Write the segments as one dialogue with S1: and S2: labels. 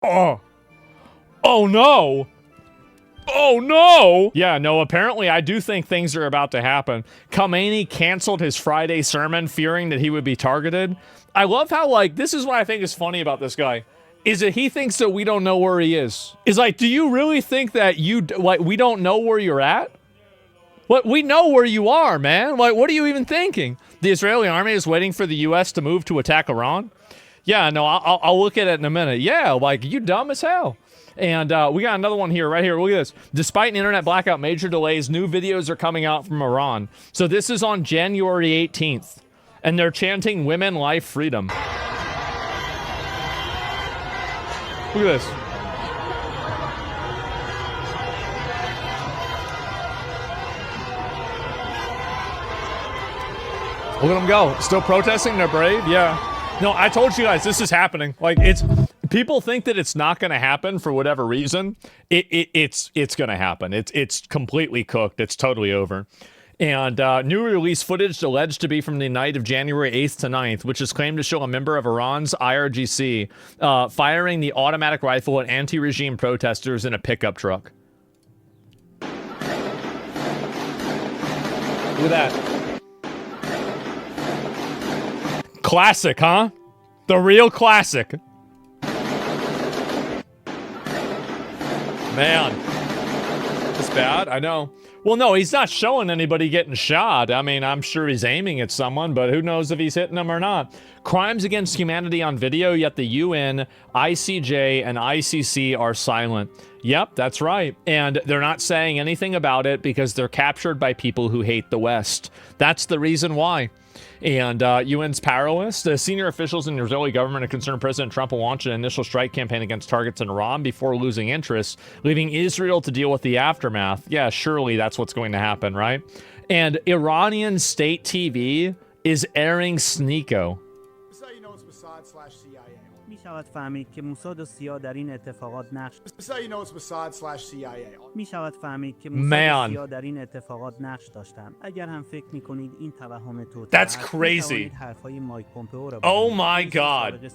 S1: Oh. Oh no! Oh no! Yeah, no, apparently I do think things are about to happen. Khamenei canceled his Friday sermon fearing that he would be targeted. I love how, like, this is what I think is funny about this guy. Is that he thinks that we don't know where he is. Is like, do you really think that we don't know where you're at? What, we know where you are, man. Like, what are you even thinking? The Israeli army is waiting for the U.S. to move to attack Iran? Yeah, no, I'll look at it in a minute. Yeah, like, you dumb as hell. And we got another one here, right here. Look at this. Despite an internet blackout, major delays, new videos are coming out from Iran. So this is on January 18th. And they're chanting women, life, freedom. Look at this. Look at them go. Still protesting. They're brave. Yeah. No, I told you guys, this is happening. Like, it's... People think that it's not going to happen for whatever reason. It's going to happen. It's completely cooked. It's totally over. And new release footage alleged to be from the night of January 8th to 9th, which is claimed to show a member of Iran's IRGC firing the automatic rifle at anti-regime protesters in a pickup truck. Look at that. Classic, huh? The real classic. Man, it's bad. I know. Well, no, he's not showing anybody getting shot. I mean, I'm sure he's aiming at someone, but who knows if he's hitting them or not. Crimes against humanity on video, yet the UN, ICJ, and ICC are silent. Yep, that's right. And they're not saying anything about it because they're captured by people who hate the West. That's the reason why. And UN's powerless. The senior officials in the Israeli government are concerned President Trump will launch an initial strike campaign against targets in Iran before losing interest, leaving Israel to deal with the aftermath. Yeah, surely that's what's going to happen, right? And Iranian state TV is airing Sneeko.
S2: That's how you know it's Mossad/CIA.
S3: میشود فهمید که موساد و سیا در این اتفاقات نقش
S2: That's how you know it's Mossad/CIA.
S3: میشود فهمید که موساد و سیا در این اتفاقات نقش داشتند. اگر هم فکر می‌کنید این توهم توطئه
S1: That's crazy.
S3: حرفای مایک پومپئو را
S1: Oh my god.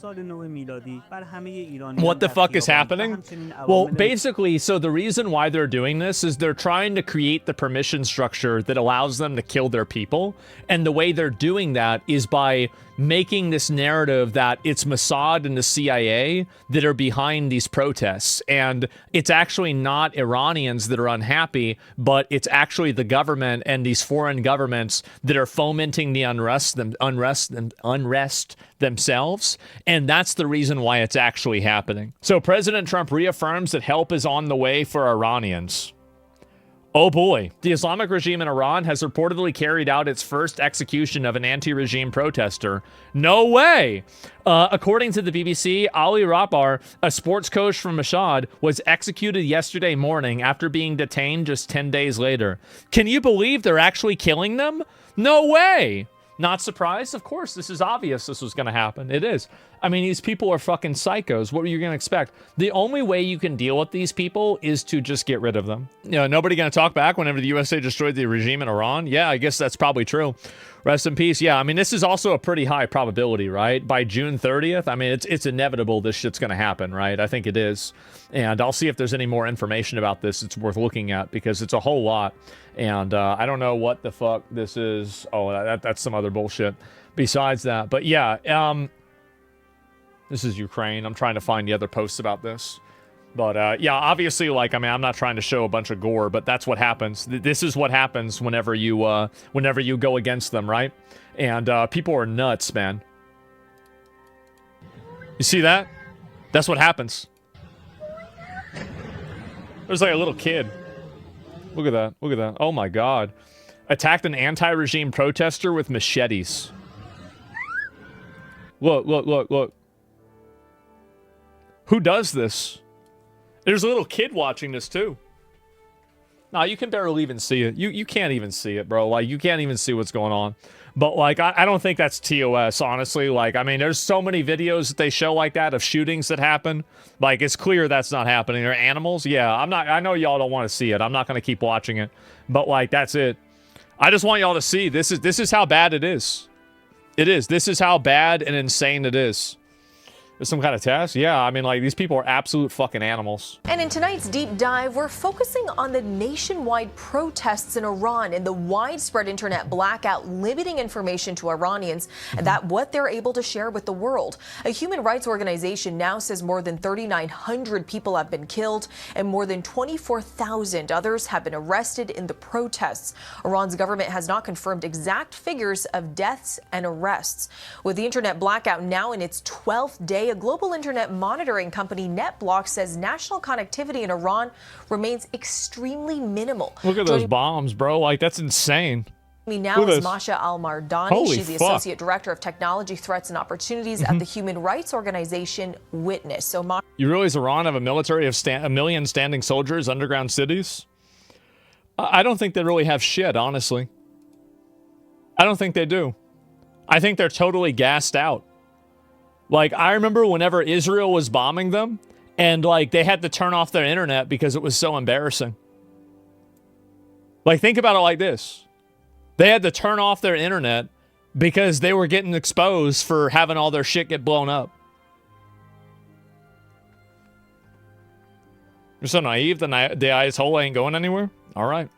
S3: سال نو میلادی بر همه ایرانیان
S1: What the fuck is happening? Well, basically, so the reason why they're doing this is they're trying to create the permission structure that allows them to kill their people. And the way they're doing that is by making this narrative that it's Mossad and the CIA that are behind these protests. And it's actually not Iranians that are unhappy, but it's actually the government and these foreign governments that are fomenting the unrest themselves. And that's the reason why it's actually happening. So President Trump reaffirms that help is on the way for Iranians. Oh boy. The Islamic regime in Iran has reportedly carried out its first execution of an anti-regime protester. No way! According to the BBC, Ali Rapar, a sports coach from Mashhad, was executed yesterday morning after being detained just 10 days later. Can you believe they're actually killing them? No way! Not surprised? Of course, this is obvious this was going to happen. It is. I mean, these people are fucking psychos. What were you going to expect? The only way you can deal with these people is to just get rid of them. You know, nobody going to talk back whenever the USA destroyed the regime in Iran? Yeah, I guess that's probably true. Rest in peace. Yeah, I mean, this is also a pretty high probability, right? By June 30th, I mean, it's inevitable this shit's going to happen, right? I think it is. And I'll see if there's any more information about this it's worth looking at, because it's a whole lot. And I don't know what the fuck this is. Oh, that's some other bullshit besides that. But yeah, this is Ukraine. I'm trying to find the other posts about this. But yeah, obviously, like, I mean, I'm not trying to show a bunch of gore, but that's what happens. This is what happens whenever you go against them, right? And people are nuts, man. You see that? That's what happens. There's like a little kid. Look at that. Look at that. Oh my god. Attacked an anti-regime protester with machetes. Look, look, look, look. Who does this? There's a little kid watching this too. Nah, you can barely even see it. You can't even see it, bro. Like, you can't even see what's going on. But, like, I don't think that's TOS, honestly. Like, I mean, there's so many videos that they show like that of shootings that happen. Like, it's clear that's not happening. They're animals. Yeah, I know y'all don't want to see it. I'm not going to keep watching it. But, like, that's it. I just want y'all to see. This is how bad it is. It is. This is how bad and insane it is. Some kind of test? Yeah, I mean, like, these people are absolute fucking animals.
S4: And in tonight's deep dive, we're focusing on the nationwide protests in Iran and the widespread internet blackout limiting information to Iranians and that what they're able to share with the world. A human rights organization now says more than 3,900 people have been killed and more than 24,000 others have been arrested in the protests. Iran's government has not confirmed exact figures of deaths and arrests. With the internet blackout now in its 12th day, a global internet monitoring company, NetBlock, says national connectivity in Iran remains extremely minimal.
S1: Look at those bombs, bro. Like, that's insane.
S4: Me now is Masha Al-Mardani. She's the Associate Director of Technology Threats and Opportunities at the human rights organization Witness. So,
S1: you realize Iran have a military of a million standing soldiers, underground cities? I don't think they really have shit, honestly. I don't think they do. I think they're totally gassed out. Like, I remember whenever Israel was bombing them, and, like, they had to turn off their internet because it was so embarrassing. Like, think about it like this. They had to turn off their internet because they were getting exposed for having all their shit get blown up. You're so naive, the Ayatollah ain't going anywhere? All right.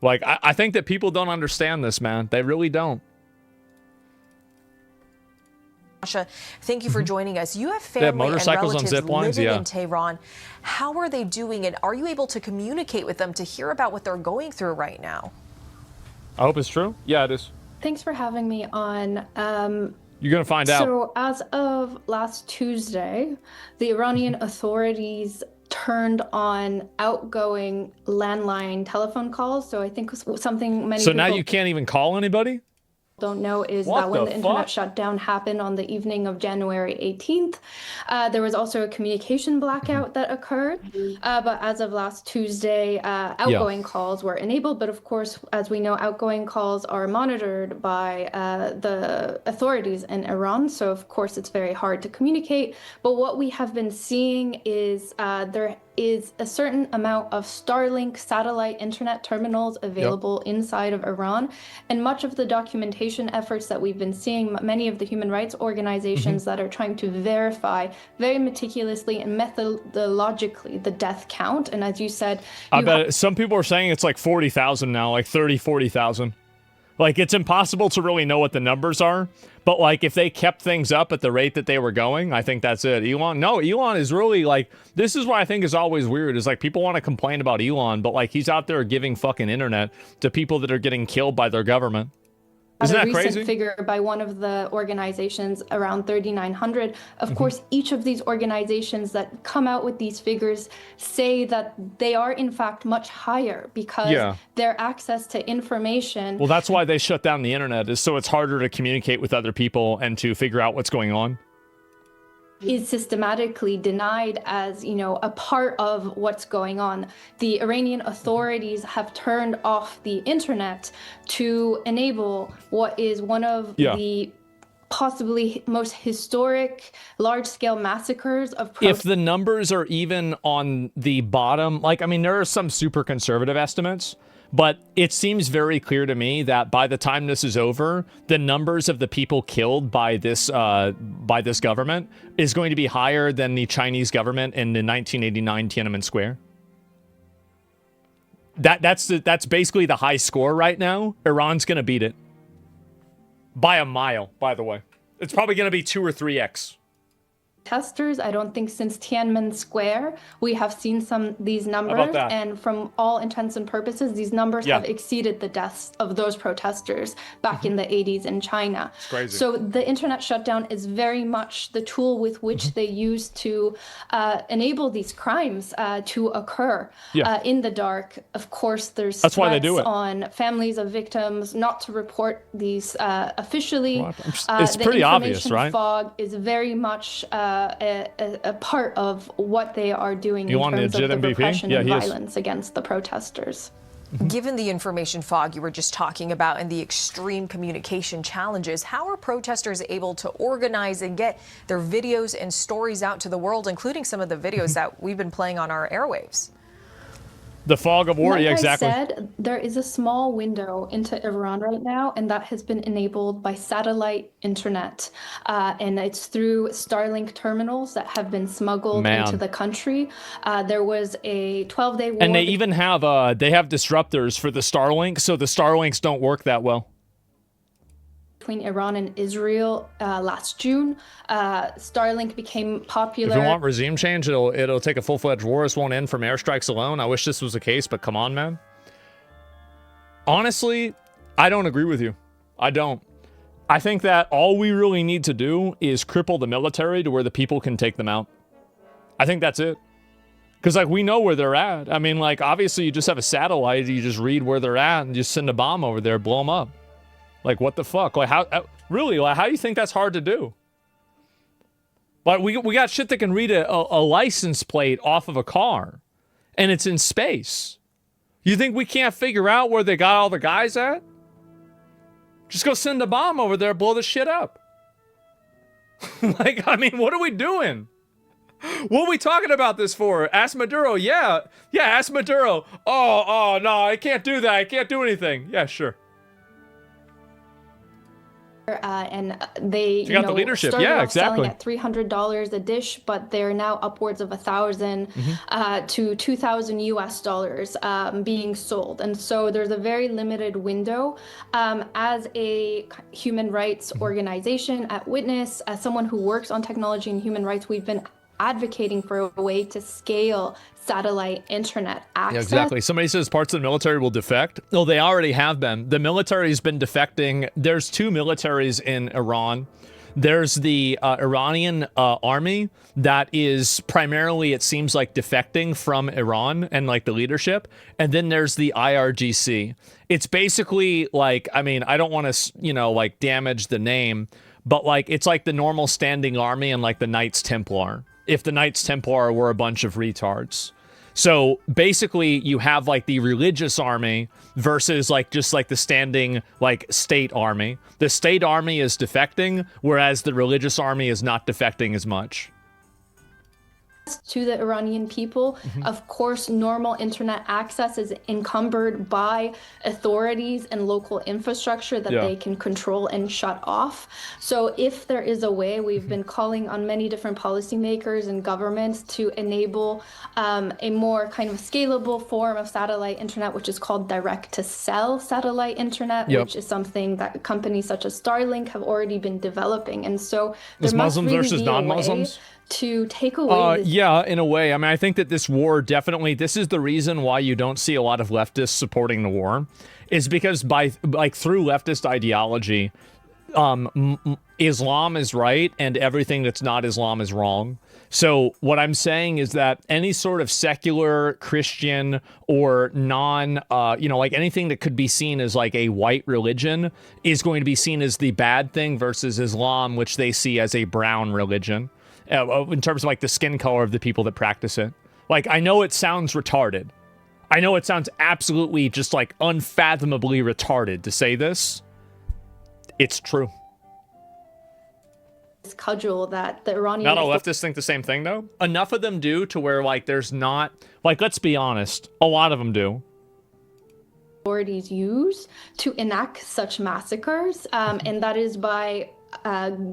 S1: Like, I think that people don't understand this, man. They really don't.
S4: Masha, thank you for joining us. You have family and relatives living in Tehran. How are they doing, and are you able to communicate with them to hear about what they're going through right now?
S1: I hope it's true. Yeah, it is.
S5: Thanks for having me on.
S1: You're going to find out.
S5: So as of last Tuesday, the Iranian authorities turned on outgoing landline telephone calls. So I think something many
S1: So
S5: people
S1: now you can't even call anybody?
S5: Don't know is that when the internet shutdown happened on the evening of January 18th, there was also a communication blackout that occurred. But as of last Tuesday, outgoing calls were enabled. But of course, as we know, outgoing calls are monitored by the authorities in Iran. So of course, it's very hard to communicate. But what we have been seeing is there is a certain amount of Starlink satellite internet terminals available inside of Iran. And much of the documentation efforts that we've been seeing, many of the human rights organizations that are trying to verify very meticulously and methodologically the death count. And as you said,
S1: I bet some people are saying it's like 40,000 now, like 30, 40,000. Like, it's impossible to really know what the numbers are. But, like, if they kept things up at the rate that they were going, I think that's it. Elon is really, like, this is what I think is always weird, is, like, people want to complain about Elon, but, like, he's out there giving fucking internet to people that are getting killed by their government. Isn't that crazy?
S5: A recent figure by one of the organizations, around 3,900. Of course, each of these organizations that come out with these figures say that they are, in fact, much higher because their access to information.
S1: Well, that's why they shut down the internet, is so it's harder to communicate with other people and to figure out what's going on.
S5: Is systematically denied as, you know, a part of what's going on. The Iranian authorities have turned off the internet to enable what is one of the possibly most historic large-scale massacres of
S1: if the numbers are even on the bottom, like, I mean, there are some super conservative estimates, but it seems very clear to me that by the time this is over, the numbers of the people killed by this government is going to be higher than the Chinese government in the 1989 Tiananmen Square. That's basically the high score right now. Iran's going to beat it by a mile, by the way. It's probably going to be 2 or 3x.
S5: Protesters. I don't think since Tiananmen Square we have seen these numbers, and from all intents and purposes, these numbers have exceeded the deaths of those protesters back in the 80s in China.
S1: It's crazy.
S5: So the internet shutdown is very much the tool with which they use to enable these crimes to occur in the dark. Of course, there's
S1: That's why they do it.
S5: On families of victims not to report these officially.
S1: It's pretty obvious, right?
S5: Fog is very much a part of what they are doing in terms of the repression and violence against the protesters.
S4: Given the information fog you were just talking about and the extreme communication challenges, how are protesters able to organize and get their videos and stories out to the world, including some of the videos that we've been playing on our airwaves?
S1: The fog of war,
S5: Like
S1: yeah, exactly.
S5: I said, there is a small window into Iran right now, and that has been enabled by satellite internet. And it's through Starlink terminals that have been smuggled into the country. There was a 12-day war.
S1: And they even have disruptors for the Starlink, so the Starlinks don't work that well.
S5: Between Iran and Israel last June. Starlink became popular.
S1: If we want regime change, it'll take a full-fledged war. This won't end from airstrikes alone. I wish this was the case, but come on, man. Honestly, I don't agree with you. I don't. I think that all we really need to do is cripple the military to where the people can take them out. I think that's it. Because, like, we know where they're at. I mean, like, obviously you just have a satellite. You just read where they're at and just send a bomb over there, blow them up. Like, what the fuck? Like, how really? Like, how do you think that's hard to do? Like, we got shit that can read a license plate off of a car, and it's in space. You think we can't figure out where they got all the guys at? Just go send a bomb over there, blow the shit up. Like, I mean, what are we doing? What are we talking about this for? Ask Maduro, yeah, ask Maduro. Oh, no, I can't do that. I can't do anything. Yeah, sure.
S5: And they
S1: got the leadership.
S5: started
S1: Yeah,
S5: off
S1: exactly.
S5: selling at $300 a dish, but they're now upwards of $1,000 to $2,000 US being sold. And so there's a very limited window. As a human rights organization at Witness, as someone who works on technology and human rights, we've been advocating for a way to scale satellite internet access.
S1: Yeah, exactly. Somebody says parts of the military will defect. No, they already have been. The military's been defecting. There's two militaries in Iran. There's the Iranian army that is primarily, it seems like, defecting from Iran and like the leadership. And then there's the IRGC. It's basically like, I mean, I don't want to, like damage the name, but like it's like the normal standing army and like the Knights Templar. If the Knights Templar were a bunch of retards. So basically you have like the religious army versus like just like the standing like state army. The state army is defecting, whereas the religious army is not defecting as much.
S5: To the Iranian people. Of course, normal internet access is encumbered by authorities and local infrastructure that they can control and shut off. So if there is a way, we've been calling on many different policymakers and governments to enable a more kind of scalable form of satellite internet, which is called direct-to-cell satellite internet, which is something that companies such as Starlink have already been developing. And so there must
S1: Muslims
S5: really
S1: versus
S5: be a
S1: non-Muslims?
S5: way to take away this.
S1: Yeah, in a way. I mean, I think that this war definitely, this is the reason why you don't see a lot of leftists supporting the war, is because through leftist ideology, Islam is right and everything that's not Islam is wrong. So what I'm saying is that any sort of secular Christian or non, like anything that could be seen as like a white religion is going to be seen as the bad thing versus Islam, which they see as a brown religion. In terms of like the skin color of the people that practice it. Like, I know it sounds retarded. I know it sounds absolutely just like unfathomably retarded to say this. It's true.
S5: This cudgel that the Iranian...
S1: Not all leftists think the same thing, though. Enough of them do to where like there's not... Like, let's be honest. A lot of them do.
S5: Authorities use to enact such massacres, and that is by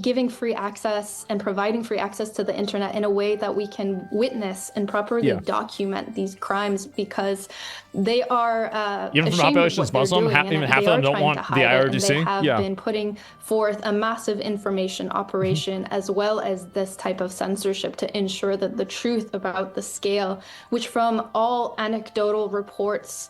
S5: giving free access and providing free access to the internet in a way that we can witness and properly document these crimes, because they are
S1: even from populations Muslim, even half of them don't want the IRGC.
S5: They have been putting forth a massive information operation as well as this type of censorship to ensure that the truth about the scale, which from all anecdotal reports,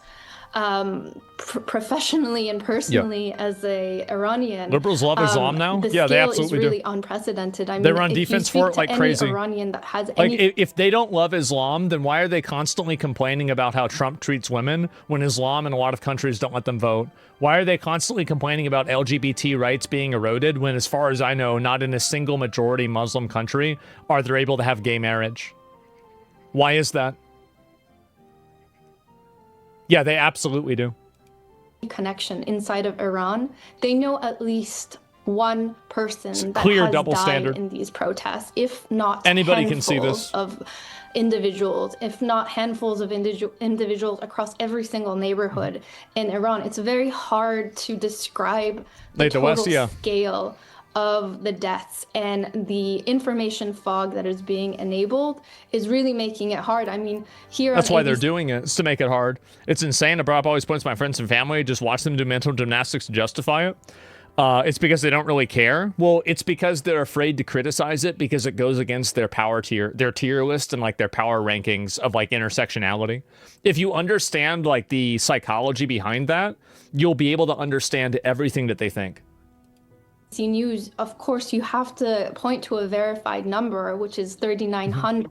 S5: professionally and personally as a Iranian,
S1: liberals love Islam now.
S5: The
S1: yeah, they absolutely
S5: is really
S1: do.
S5: Unprecedented. I mean,
S1: they run defense for it like crazy.
S5: Iranian that has
S1: like if they don't love Islam, then why are they constantly complaining about how Trump treats women when Islam in a lot of countries don't let them vote? Why are they constantly complaining about LGBT rights being eroded when, as far as I know, not in a single majority Muslim country are they able to have gay marriage? Why is that? Yeah, they absolutely do.
S5: Connection inside of Iran. They know at least one person that
S1: clear
S5: has
S1: double
S5: died
S1: standard
S5: in these protests, if not
S1: anybody can see
S5: handfuls
S1: this
S5: of individuals, if not handfuls of individuals across every single neighborhood in Iran. It's very hard to describe the total scale of the deaths, and the information fog that is being enabled is really making it hard. I mean, here
S1: that's why they're doing it, is to make it hard. It's insane. I brought up always points to my friends and family, just watch them do mental gymnastics to justify it. It's because they don't really care. Well, it's because they're afraid to criticize it because it goes against their power tier, their tier list, and like their power rankings of like intersectionality. If you understand like the psychology behind that, you'll be able to understand everything that they think.
S5: News, of course, you have to point to a verified number, which is 3,900.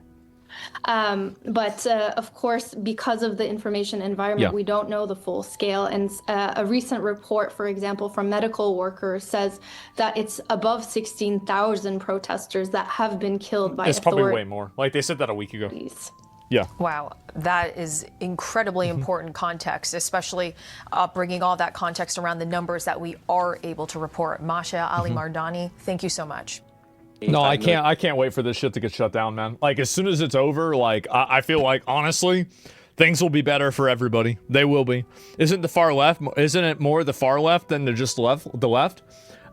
S5: But of course, because of the information environment, we don't know the full scale. And a recent report, for example, from medical workers says that it's above 16,000 protesters that have been killed by authorities.
S1: It's probably way more. Like they said that a week ago. Yeah.
S4: Wow, that is incredibly important context, especially bringing all that context around the numbers that we are able to report. Masha Ali Mardani, thank you so much.
S1: No, I can't wait for this shit to get shut down, man. Like as soon as it's over, like I feel like honestly, things will be better for everybody. They will be. Isn't it more the far left than the left?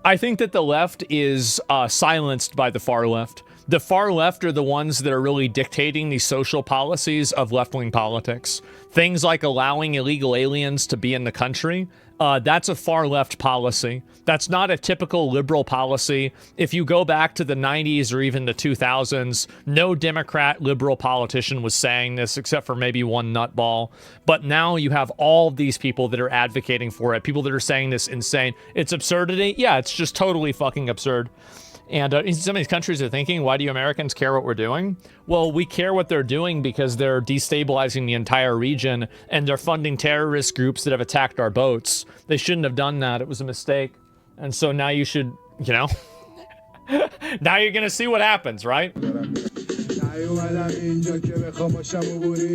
S1: I think that the left is silenced by the far left. The far left are the ones that are really dictating the social policies of left-wing politics. Things like allowing illegal aliens to be in the country, that's a far left policy. That's not a typical liberal policy. If you go back to the 90s or even the 2000s, no Democrat liberal politician was saying this except for maybe one nutball. But now you have all these people that are advocating for it, people that are saying this insane. It's absurdity. Yeah, it's just totally fucking absurd. And some of these countries are thinking, why do you Americans care what we're doing? Well, we care what they're doing because they're destabilizing the entire region and they're funding terrorist groups that have attacked our boats. They shouldn't have done that. It was a mistake. And so now you should, you know, now you're going to see what happens, right? Let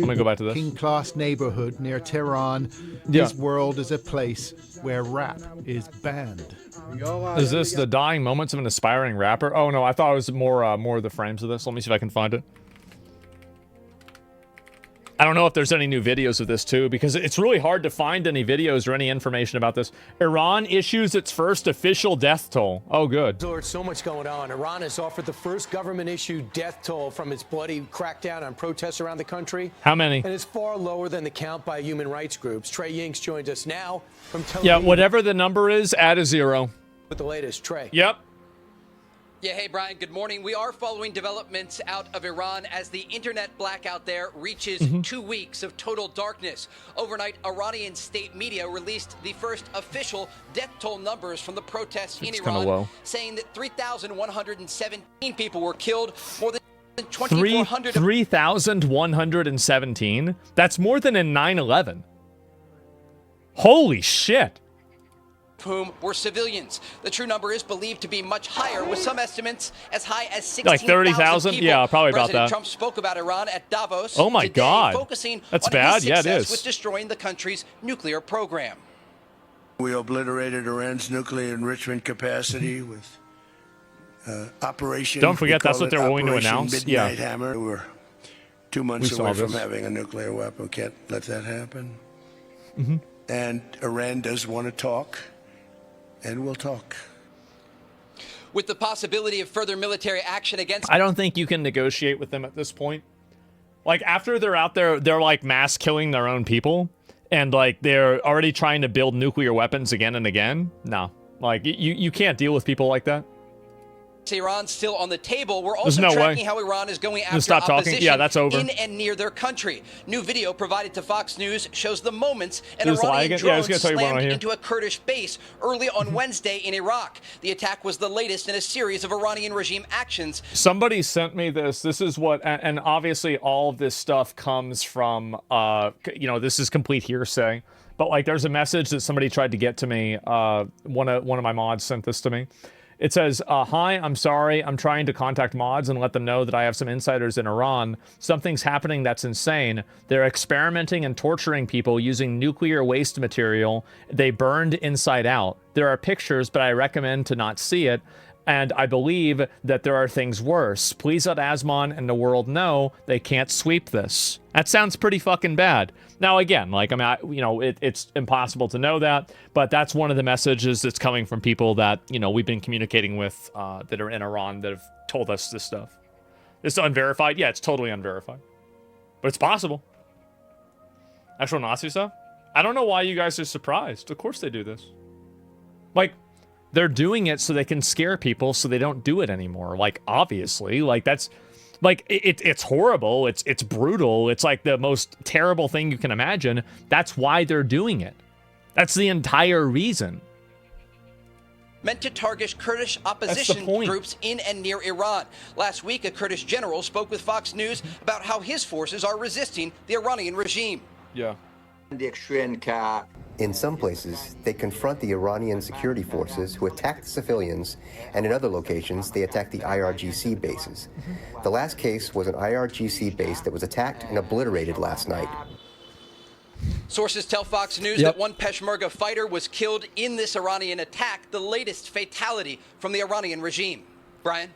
S1: me go back to this.
S6: King-class neighborhood near Tehran. This world is a place where rap is banned.
S1: Is this the dying moments of an aspiring rapper? Oh no, I thought it was more of the frames of this. Let me see if I can find it. I don't know if there's any new videos of this too, because it's really hard to find any videos or any information about this. Iran issues its first official death toll. Oh, good.
S7: There's so much going on. Iran has offered the first government-issued death toll from its bloody crackdown on protests around the country.
S1: How many?
S7: And it's far lower than the count by human rights groups. Trey Yinks joins us now from Tel Aviv.
S1: Yeah, whatever the number is, add a 0.
S7: With the latest, Trey.
S1: Yep.
S8: Yeah, hey, Brian, good morning. We are following developments out of Iran as the internet blackout there reaches 2 weeks of total darkness. Overnight, Iranian state media released the first official death toll numbers from the protests in Iran, saying that 3,117 people were killed, more than 2,400.
S1: 3,117? That's more than in 9/11. Holy shit.
S8: Whom were civilians. The true number is believed to be much higher, with some estimates as high as 16,000
S1: like 30,000. Yeah, probably about that.
S8: President Trump spoke about Iran at Davos.
S1: Oh my
S8: today,
S1: God,
S8: focusing
S1: that's
S8: on
S1: bad.
S8: His
S1: Yeah, it
S8: success
S1: is.
S8: with destroying the country's nuclear program.
S9: We obliterated Iran's nuclear enrichment capacity with Operation.
S1: Don't forget that's what they're willing to announce.
S9: Midnight Hammer. We're 2 months away from
S1: this.
S9: having a nuclear weapon. Can't let that happen. And Iran does want to talk. And we'll talk.
S8: With the possibility of further military action against...
S1: I don't think you can negotiate with them at this point. Like, after they're out there, they're, like, mass killing their own people. And, like, they're already trying to build nuclear weapons again and again. No. Like, you can't deal with people like that.
S8: Iran still on the table. We're also tracking how Iran is going after opposition
S1: yeah, that's over.
S8: in and near their country. New video provided to Fox News shows the moments an Iranian drone slammed into a Kurdish base early on Wednesday in Iraq. The attack was the latest in a series of Iranian regime actions.
S1: Somebody sent me this. This is what, and obviously all of this stuff comes from, you know, this is complete hearsay. But like, there's a message that somebody tried to get to me. One of my mods sent this to me. It says, hi, I'm sorry. I'm trying to contact mods and let them know that I have some insiders in Iran. Something's happening that's insane. They're experimenting and torturing people using nuclear waste material they burned inside out. There are pictures, but I recommend to not see it. And I believe that there are things worse. Please let Asmon and the world know they can't sweep this. That sounds pretty fucking bad. Now, again, like, I mean, it's impossible to know that, but that's one of the messages that's coming from people that, we've been communicating with that are in Iran that have told us this stuff. It's unverified? Yeah, it's totally unverified. But it's possible. Actual Nazi stuff? I don't know why you guys are surprised. Of course they do this. Like, they're doing it so they can scare people so they don't do it anymore. Like, obviously. Like, that's... Like, it's horrible. It's brutal. It's like the most terrible thing you can imagine. That's why they're doing it. That's the entire reason.
S8: Meant to target Kurdish opposition groups in and near Iran. Last week, a Kurdish general spoke with Fox News about how his forces are resisting the Iranian regime.
S1: Yeah.
S10: In some places, they confront the Iranian security forces who attack the civilians, and in other locations, they attack the IRGC bases. The last case was an IRGC base that was attacked and obliterated last night.
S8: Sources tell Fox News that one Peshmerga fighter was killed in this Iranian attack, the latest fatality from the Iranian regime. Brian?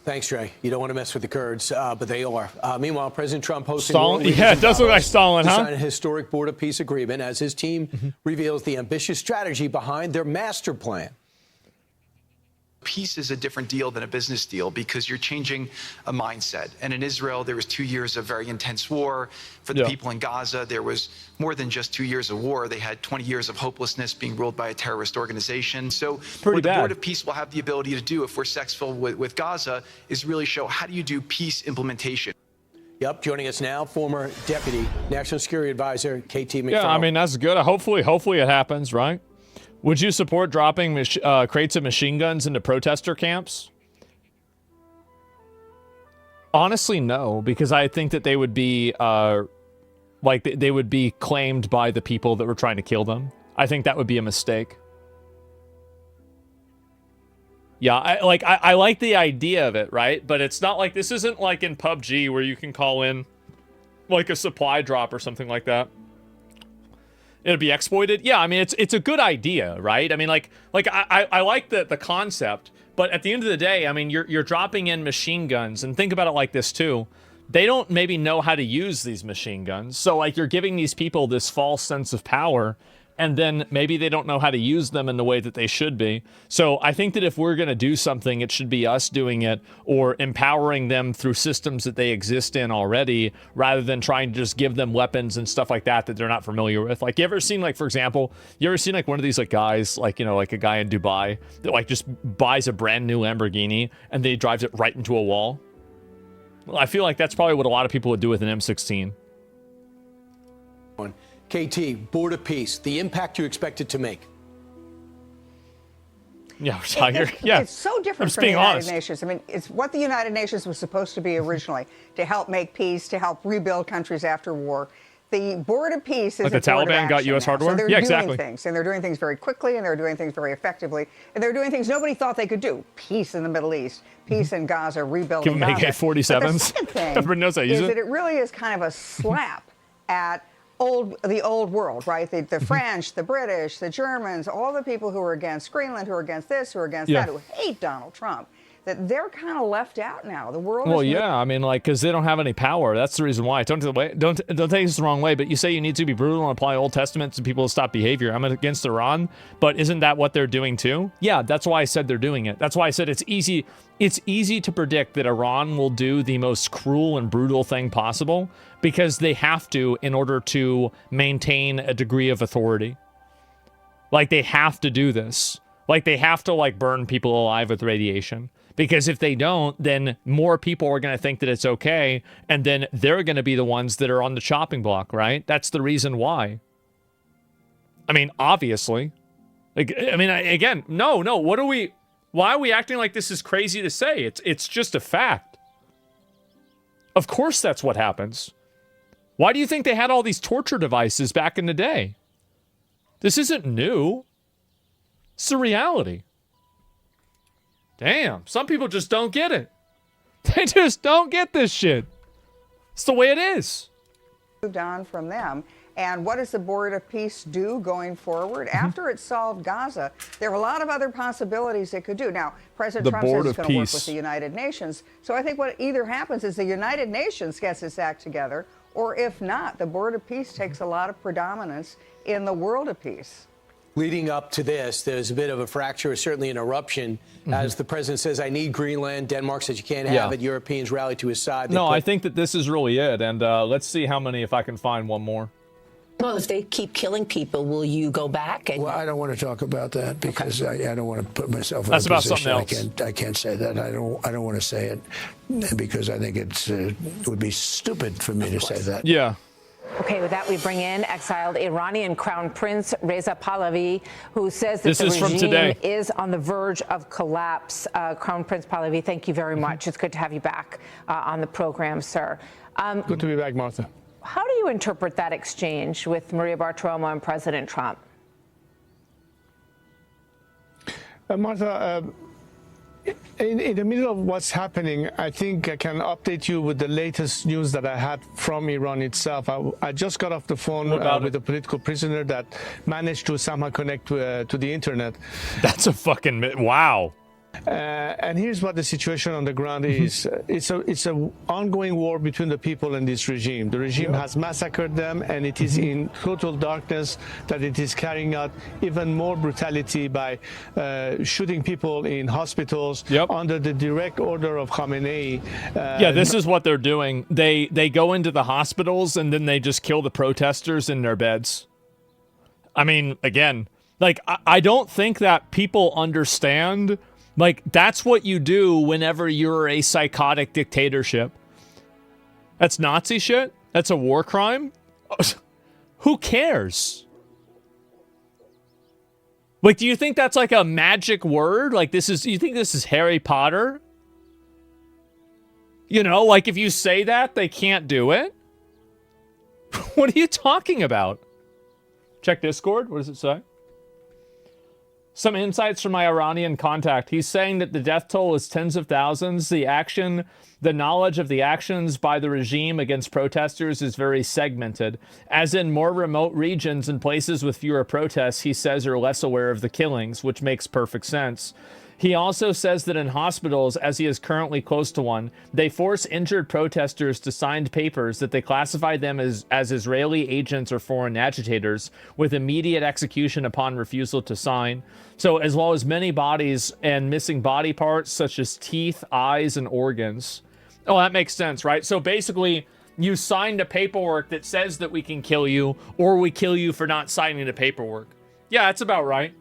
S7: Thanks, Trey. You don't want to mess with the Kurds, but they are. Meanwhile, President Trump hosting...
S1: Stalin? Yeah, it does look like Stalin, huh?
S7: Sign a historic border peace agreement as his team reveals the ambitious strategy behind their master plan.
S11: Peace is a different deal than a business deal because you're changing a mindset. And in Israel, there was 2 years of very intense war. For the people in Gaza, there was more than just 2 years of war. They had 20 years of hopelessness being ruled by a terrorist organization. So what the Board of Peace will have the ability to do if we're successful with Gaza is really show how do you do peace implementation.
S7: Yep, joining us now, former Deputy National Security Advisor, KT McFarland.
S1: Yeah, I mean, that's good. Hopefully it happens, right? Would you support dropping crates of machine guns into protester camps? Honestly, no, because I think that they would be, they would be claimed by the people that were trying to kill them. I think that would be a mistake. Yeah, I like the idea of it, right? But it's not like, this isn't like in PUBG where you can call in like a supply drop or something like that. It'll be exploited. Yeah, I mean, it's a good idea, right? I mean, I like the concept, but at the end of the day, I mean, you're dropping in machine guns, and think about it like this too. They don't maybe know how to use these machine guns, so like you're giving these people this false sense of power, and then maybe they don't know how to use them in the way that they should be. So I think that if we're going to do something, it should be us doing it or empowering them through systems that they exist in already, rather than trying to just give them weapons and stuff like that they're not familiar with. Like, you ever seen, like, for example, you ever seen like one of these like guys, like, like a guy in Dubai that like just buys a brand new Lamborghini and then he drives it right into a wall? Well, I feel like that's probably what a lot of people would do with an M16.
S7: KT, Board of Peace, the impact you expect it to make.
S1: Yeah, Tiger. Yeah,
S12: it's so different from the United Nations. I mean, it's what the United Nations was supposed to be originally, to help make peace, to help rebuild countries after war. The Board of Peace is
S1: like the Taliban got U.S. hardware.
S12: So they're
S1: yeah,
S12: doing
S1: exactly.
S12: things, and they're doing things very quickly, and they're doing things very effectively, and they're doing things nobody thought they could do. Peace in the Middle East, peace in Gaza, rebuilding Gaza.
S1: Give them AK-47s.
S12: But the second thing
S1: Everybody knows how to use
S12: is
S1: it.
S12: that it really is kind of a slap at the old world, right? The French, the British, the Germans, all the people who are against Greenland, who are against this, who are against that, who hate Donald Trump, that they're kind of left out now. The world.
S1: Well, yeah, I mean, like, because they don't have any power. That's the reason why. Don't take this the wrong way, but you say you need to be brutal and apply Old Testament to people to stop behavior. I'm against Iran, but isn't that what they're doing too? Yeah, that's why I said they're doing it. That's why I said it's easy. It's easy to predict that Iran will do the most cruel and brutal thing possible because they have to in order to maintain a degree of authority. Like, they have to do this. Like, they have to, like, burn people alive with radiation. Because if they don't, then more people are going to think that it's okay, and then they're going to be the ones that are on the chopping block, right? That's the reason why. I mean, obviously. Like, I mean, again, no, why are we acting like this is crazy to say? It's just a fact. Of course that's what happens. Why do you think they had all these torture devices back in the day? This isn't new. It's the reality. Damn, some people just don't get it. They just don't get this shit. It's the way it is.
S12: Moved on from them, And what does the Board of Peace do going forward? After it solved Gaza, there are a lot of other possibilities it could do. Now, President Trump says he's going to work with the United Nations. So I think what either happens is the United Nations gets its act together, or if not, the Board of Peace takes a lot of predominance in the world of peace.
S7: Leading up to this, there's a bit of a fracture, certainly an eruption, as the president says, I need Greenland. Denmark says you can't have it. Europeans rally to his side.
S1: No, I think that this is really it. And let's see how many, if I can find one more.
S13: Well, if they keep killing people, will you go back?
S9: Well, I don't want to talk about that because I don't want to put myself in
S1: That's
S9: a
S1: about
S9: position.
S1: something else.
S9: I can't say that. I don't want to say it because I think it would be stupid for me to say that.
S1: Yeah.
S14: Okay, with that, we bring in exiled Iranian Crown Prince Reza Pahlavi, who says that the regime is on the verge of collapse. Crown Prince Pahlavi, thank you very much. It's good to have you back on the program, sir.
S15: Good to be back, Martha.
S14: How do you interpret that exchange with Maria Bartiromo and President Trump?
S15: Martha, in the middle of what's happening, I think I can update you with the latest news that I had from Iran itself. I just got off the phone with a political prisoner that managed to somehow connect to the internet.
S1: That's a fucking wow.
S15: And here's what the situation on the ground is. It's a ongoing war between the people and this regime. The regime has massacred them, and it is in total darkness that it is carrying out even more brutality by shooting people in hospitals under the direct order of Khamenei.
S1: Yeah, this is what they're doing. They go into the hospitals and then they just kill the protesters in their beds. I mean, again, like I don't think that people understand. Like, that's what you do whenever you're a psychotic dictatorship. That's Nazi shit? That's a war crime? Who cares? Like, do you think that's like a magic word? Like, you think this is Harry Potter? You know, like if you say that, they can't do it? What are you talking about? Check Discord. What does it say? Some insights from my Iranian contact. He's saying that the death toll is tens of thousands. The knowledge of the actions by the regime against protesters is very segmented. As in more remote regions and places with fewer protests, he says are less aware of the killings, which makes perfect sense. He also says that in hospitals, as he is currently close to one, they force injured protesters to sign papers that they classify them as Israeli agents or foreign agitators, with immediate execution upon refusal to sign. So as well as many bodies and missing body parts such as teeth, eyes, and organs. Oh, that makes sense, right? So basically, you signed a paperwork that says that we can kill you, or we kill you for not signing the paperwork. Yeah, that's about right.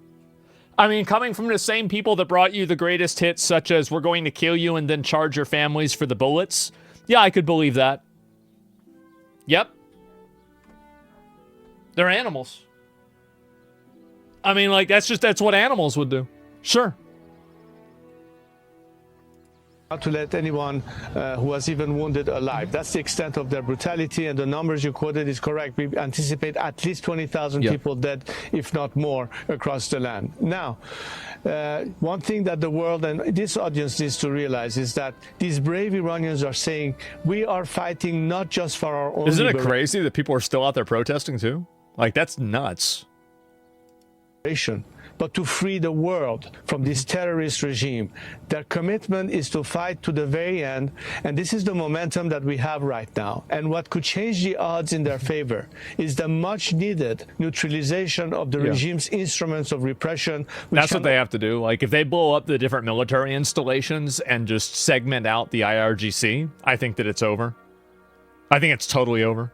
S1: I mean, coming from the same people that brought you the greatest hits, such as we're going to kill you and then charge your families for the bullets. Yeah, I could believe that. Yep. They're animals. I mean, like, that's what animals would do. Sure.
S15: Not to let anyone who was even wounded alive. That's the extent of their brutality, and the numbers you quoted is correct. We anticipate at least 20,000 people dead, if not more, across the land. Now, one thing that the world and this audience needs to realize is that these brave Iranians are saying, we are fighting not just for our own
S1: Isn't it crazy that people are still out there protesting too? Like, that's nuts.
S15: But to free the world from this terrorist regime. Their commitment is to fight to the very end, and this is the momentum that we have right now. And what could change the odds in their favor is the much-needed neutralization of the regime's instruments of repression.
S1: That's what they have to do. Like, if they blow up the different military installations and just segment out the IRGC, I think that it's over. I think it's totally over.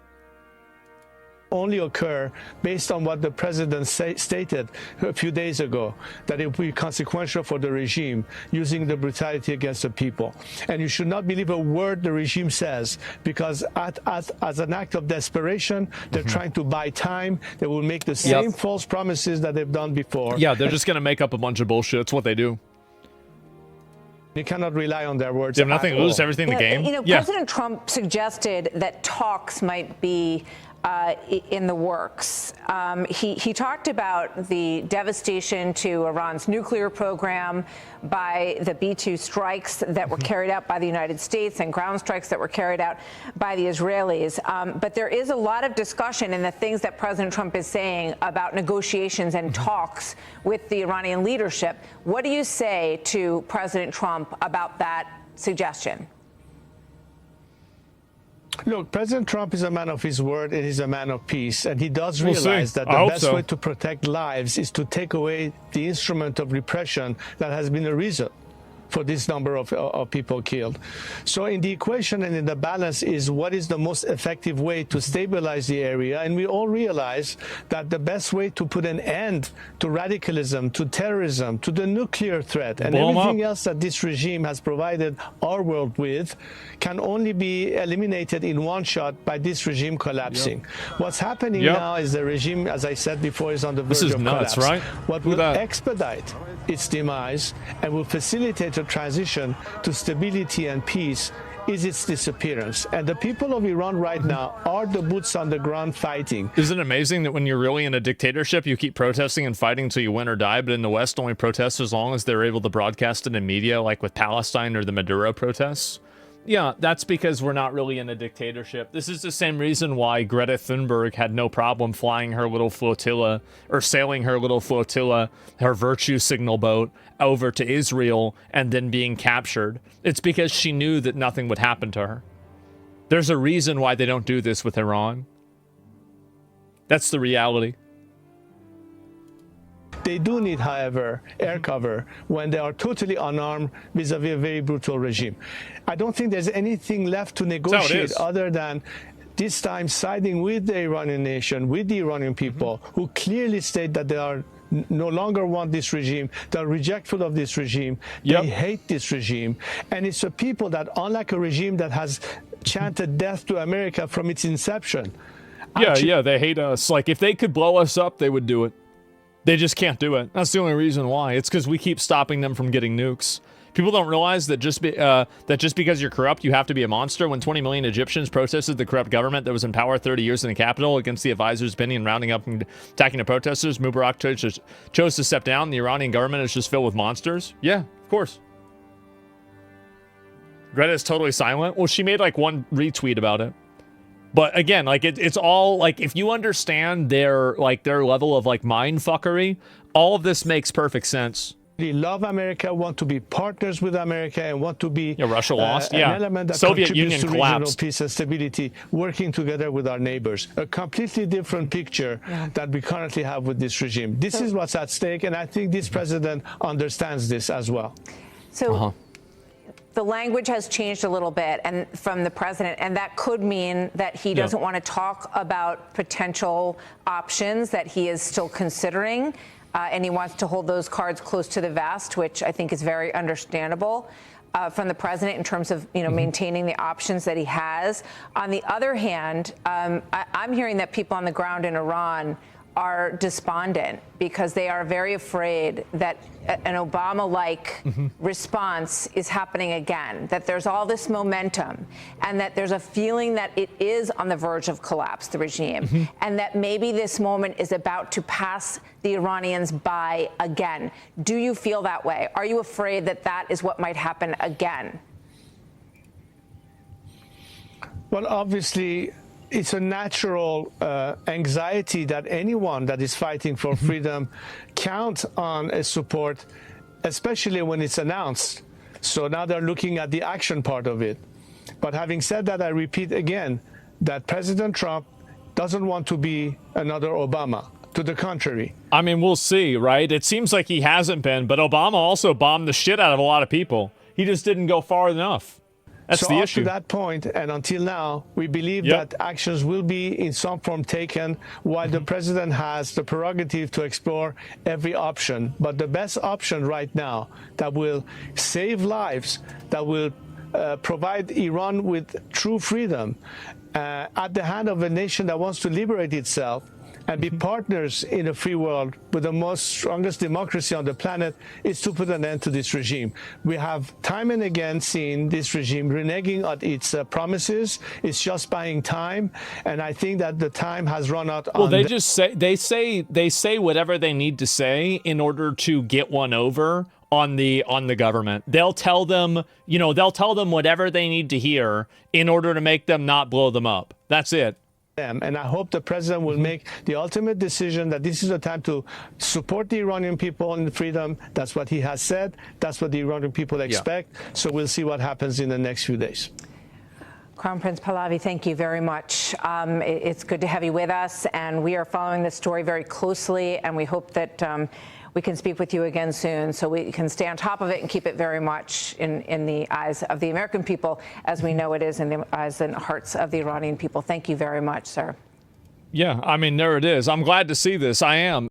S15: Only occur based on what the president stated a few days ago, that it will be consequential for the regime using the brutality against the people. And you should not believe a word the regime says, because as an act of desperation, they're trying to buy time. They will make the same false promises that they've done before.
S1: Yeah, they're just going to make up a bunch of bullshit. It's what they do.
S15: You cannot rely on their words.
S1: They have nothing to lose, everything in the game.
S14: You know, President Trump suggested that talks might be in the works. He talked about the devastation to Iran's nuclear program by the B-2 strikes that were carried out by the United States and ground strikes that were carried out by the Israelis. But there is a lot of discussion in the things that President Trump is saying about negotiations and talks with the Iranian leadership. What do you say to President Trump about that suggestion?
S15: Look, President Trump is a man of his word and he's a man of peace. And he does realize that the best way to protect lives is to take away the instrument of repression that has been a reason for this number of people killed. So in the equation and in the balance is what is the most effective way to stabilize the area. And we all realize that the best way to put an end to radicalism, to terrorism, to the nuclear threat, and everything else that this regime has provided our world with can only be eliminated in one shot by this regime collapsing. What's happening now is the regime, as I said before, is on the verge of collapse.
S1: Right?
S15: What will expedite its demise and will facilitate a transition to stability and peace is its disappearance. And the people of Iran right now are the boots on the ground fighting.
S1: Isn't it amazing that when you're really in a dictatorship, you keep protesting and fighting until you win or die, but in the West, only protest as long as they're able to broadcast it in media, like with Palestine or the Maduro protests? Yeah, that's because we're not really in a dictatorship. This is the same reason why Greta Thunberg had no problem flying her little flotilla or sailing her little flotilla, her virtue signal boat, over to Israel and then being captured. It's because she knew that nothing would happen to her. There's a reason why they don't do this with Iran. That's the reality.
S15: They do need, however, air cover when they are totally unarmed vis-a-vis a very brutal regime. I don't think there's anything left to negotiate other than this time siding with the Iranian nation, with the Iranian people, who clearly state that they are no longer want this regime, they're rejectful of this regime, they hate this regime. And it's a people that, unlike a regime that has chanted death to America from its inception.
S1: Yeah, they hate us. Like, if they could blow us up, they would do it. They just can't do it. That's the only reason why. It's because we keep stopping them from getting nukes. People don't realize that just because you're corrupt, you have to be a monster. When 20 million Egyptians protested the corrupt government that was in power 30 years in the capital against the advisors pinning and rounding up and attacking the protesters, Mubarak chose to step down. The Iranian government is just filled with monsters. Yeah, of course. Greta is totally silent. Well, she made like one retweet about it. But again, like it's all like, if you understand their level of like mind fuckery, all of this makes perfect sense.
S15: They love America, want to be partners with America, and want to be
S1: Russia lost.
S15: An element that
S1: Soviet
S15: contributes
S1: Union
S15: to
S1: collapsed.
S15: regional peace and stability, working together with our neighbors. A completely different picture that we currently have with this regime. This is what's at stake, and I think this president understands this as well.
S14: So. The language has changed a little bit and from the president, and that could mean that he doesn't want to talk about potential options that he is still considering, and he wants to hold those cards close to the vest, which I think is very understandable from the president in terms of maintaining the options that he has. On the other hand, I'm hearing that people on the ground in Iran are despondent because they are very afraid that an Obama-like response is happening again, that there's all this momentum and that there's a feeling that it is on the verge of collapse, the regime, and that maybe this moment is about to pass the Iranians by again. Do you feel that way? Are you afraid that that is what might happen again?
S15: Well, obviously, it's a natural anxiety that anyone that is fighting for freedom counts on a support, especially when it's announced. So now they're looking at the action part of it. But having said that, I repeat again that President Trump doesn't want to be another Obama. To the contrary.
S1: I mean, we'll see, right? It seems like he hasn't been, but Obama also bombed the shit out of a lot of people. He just didn't go far enough. That's the issue.
S15: To that point, and until now, we believe that actions will be in some form taken while the president has the prerogative to explore every option. But the best option right now that will save lives, that will provide Iran with true freedom at the hand of a nation that wants to liberate itself and be partners in a free world with the most strongest democracy on the planet is to put an end to this regime. We have time and again seen this regime reneging on its promises. It's just buying time, and I think that the time has run out.
S1: Well, they say whatever they need to say in order to get one over on the government. They'll tell them, whatever they need to hear in order to make them not blow them up. That's it.
S15: And I hope the president will make the ultimate decision that this is the time to support the Iranian people in freedom. That's what he has said. That's what the Iranian people expect. So we'll see what happens in the next few days.
S14: Crown Prince Pahlavi, thank you very much. It's good to have you with us, and we are following this story very closely, and we hope that we can speak with you again soon so we can stay on top of it and keep it very much in the eyes of the American people, as we know it is in the eyes and hearts of the Iranian people. Thank you very much, sir.
S1: Yeah, I mean, there it is. I'm glad to see this. I am.